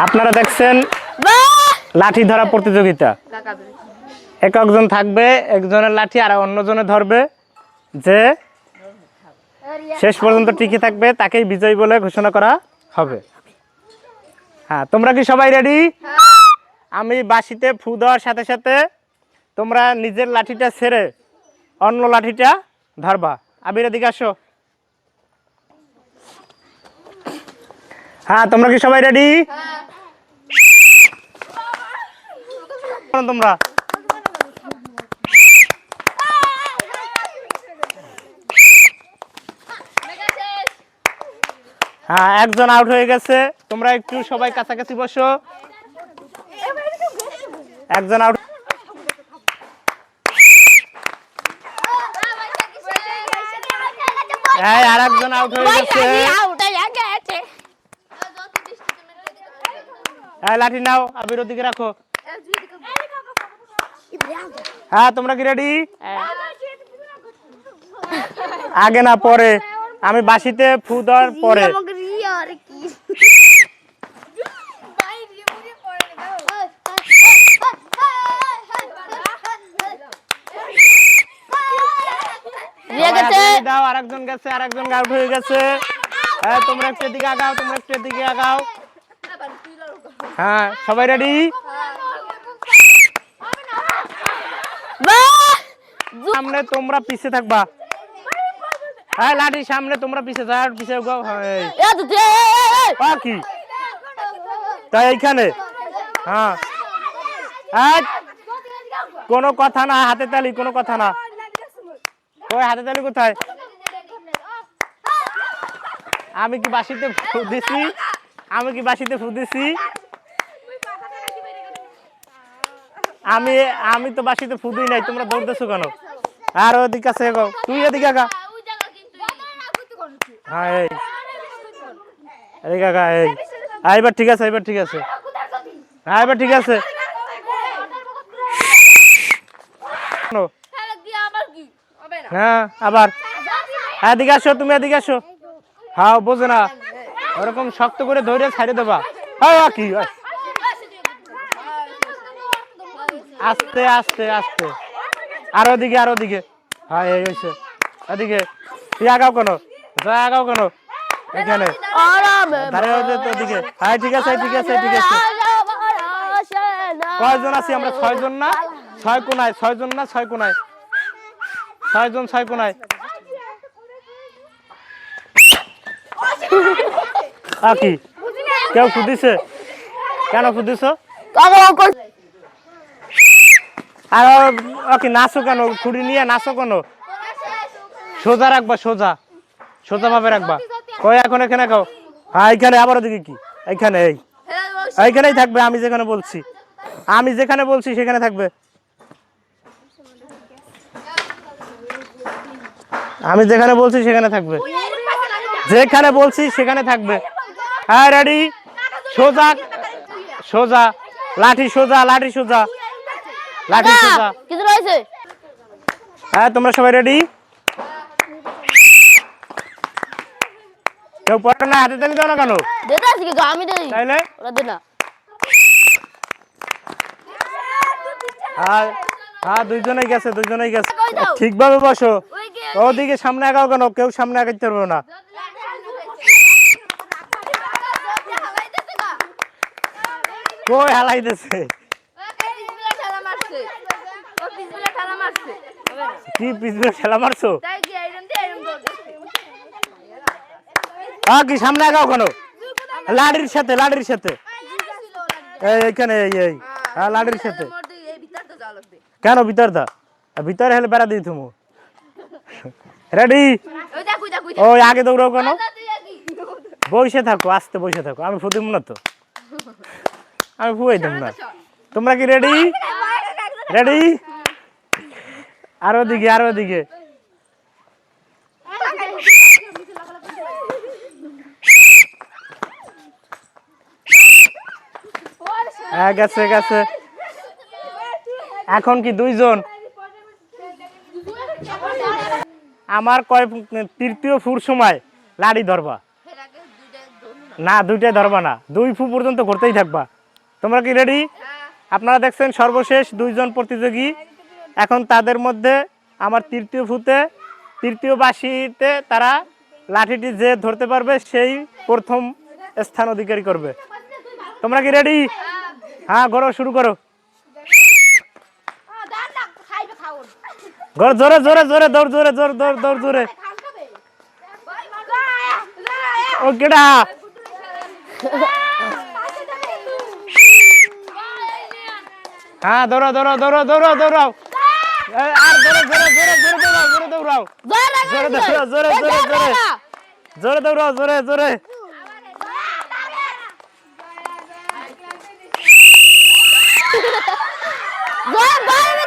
আপনারা দেখছেন লাঠি ধরা প্রতিযোগিতা। একজন থাকবে, একজনের লাঠি আর অন্যজনে ধরবে, যে শেষ পর্যন্ত টিকে থাকবে তাকেই বিজয়ী বলে ঘোষণা করা হবে। হ্যাঁ, তোমরা কি সবাই রেডি? আমি বাঁশিতে ফু দেওয়ার সাথে সাথে তোমরা নিজের লাঠিটা ছেড়ে অন্য লাঠিটা ধরবা। আবির এদিকে আসো। হ্যাঁ, তোমরা কি সবাই রেডি? তোমরা হ্যাঁ, একজন আউট হয়ে গেছে। তোমরা একটু সবাই কাছাকাছি বসো। একজন আউট। হ্যাঁ, আর একজন আউট হয়ে গেছে। হ্যাঁ, লাঠি নাও, আবির ওদিকে রাখো। হ্যাঁ, তোমরা কি রেডি? আগে না পরে? আমি বাঁশিতে ফু দেওয়ার পরে। দাও, আরেকজন গেছে, আরেকজন আউট হয়ে গেছে। হ্যাঁ, তোমরা একটু এদিকে আগাও, তোমরা একটু এদিকে আগাও। হ্যাঁ, সবাই রেডি? সামনে তোমরা পিছে থাকবা। হ্যাঁ, লাঠি সামনে, তোমরা পিছে যাও, পিছে যাও। কি তাই এইখানে? হ্যাঁ, কোনো কথা না, হাতে তালি, কোনো কথা না। ওই হাতে তালি কোথায়? আমি কি বাঁশিতে ফু দিছি? আমি কি বাঁশিতে ফু দিছি? আমি তো বাঁশিতে ফু দিই নাই। তোমরা দৌড়তেছো কেন? আর ওদিকে আছে, তুই এদিকে আগা। হ্যাঁ, এই কাকা, এই এবার ঠিক আছে, এবার ঠিক আছে। হ্যাঁ, এবার ঠিক আছে। হ্যাঁ, আবার এদিকে আসো, তুমি এদিকে আসো। হ্যাঁ, বোঝে না, ওরকম শক্ত করে ধরে ছাড়ে দেবা। হ্যাঁ, কি আস্তে আস্তে আস্তে। আর ওদিকে, আর ওদিকে। হ্যাঁ, এই হয়েছে। এদিকে তুই আগাও কেন? যা আগাও কেন? এখানে ওদিকে। হ্যাঁ, ঠিক আছে, ঠিক আছে, ঠিক আছে। কয়জন আছি আমরা? 6 জন না? 6 কোনায়, 6 জন না? 6 কোনায়, 6 জন, 6 কোনায়। কি কেউ ফুদিছে? কেন ফুদিছ? আর কি নাচো কেন? খুঁড়ি নিয়ে নাচো কেন? সোজা রাখবা, সোজা, সোজা ভাবে রাখবা। কই এখন এখানে খাও। হ্যাঁ, এইখানে। আবার ওদিকে কি? এইখানে, এইখানেই থাকবে। আমি যেখানে বলছি, আমি যেখানে বলছি সেখানে থাকবে। আমি যেখানে বলছি সেখানে থাকবে। যেখানে বলছি সেখানে থাকবে। হ্যাঁ, রেডি? সোজা, সোজা, লাঠি সোজা, লাঠি সোজা, লাঠি সোজা। হ্যাঁ, তোমরা সবাই রেডি? কেউ পড়ে না? হাতে তালি দাও না কেন? তাইলে হ্যাঁ, দুইজনেই গেছে, দুইজনেই গেছে। ঠিকভাবে বসো। ওদিকে সামনে আগাও কেন? কেউ সামনে আগাইতে পারবে না। কই হালাইতেছে? কি পিছনে ঠেলা মারছো? কি সামনে আগাও কেন? লাড়ির সাথে, লাড়ির সাথে। এইখানে, এই হ্যাঁ, লাড়ির সাথে। কেন ভিতর দা? ভিতরে হলে বেড়া দিই তুমি। রেডি? ওই আগে দৌড়াও কেন? বসে থাকো, আস্তে বসে থাকো। আমি ফুদিম না তো, আমি ফুয়াই দেব না। তোমরা কি রেডি? রেডি? আর ওদিকে, আর ওদিকে। হ্যাঁ, গেছে, গেছে। এখন কি 2 জন? আমার কয় তৃতীয় ফুর সময় লাড়ি ধরবা। না দুইটাই ধরবা না, 2 ফু পর্যন্ত করতেই থাকবা। তোমরা কি রেডি? আপনারা দেখছেন সর্বশেষ 2 জন প্রতিযোগী। এখন তাদের মধ্যে আমার তৃতীয় বাঁশিতে তারা লাঠিটি যে ধরতে পারবে সেই প্রথম স্থান অধিকারী করবে। তোমরা কি রেডি? হ্যাঁ করো, শুরু করো। জোরে জোরে জোরে দৌড়, জোরে জোরে দৌড়, দৌড় জোরে। ও কেডা? হ্যাঁ দৌড়াও দৌড়াও দৌড়াও দৌড়াও দৌড়াও, আর জোরে জোরে জোরে জোরে দৌড়াও, জোরে দৌড়াও, জোরে দৌড়াও, জোরে জোরে জোরে জোরে দৌড়াও, জোরে জোরে। এই বাইরে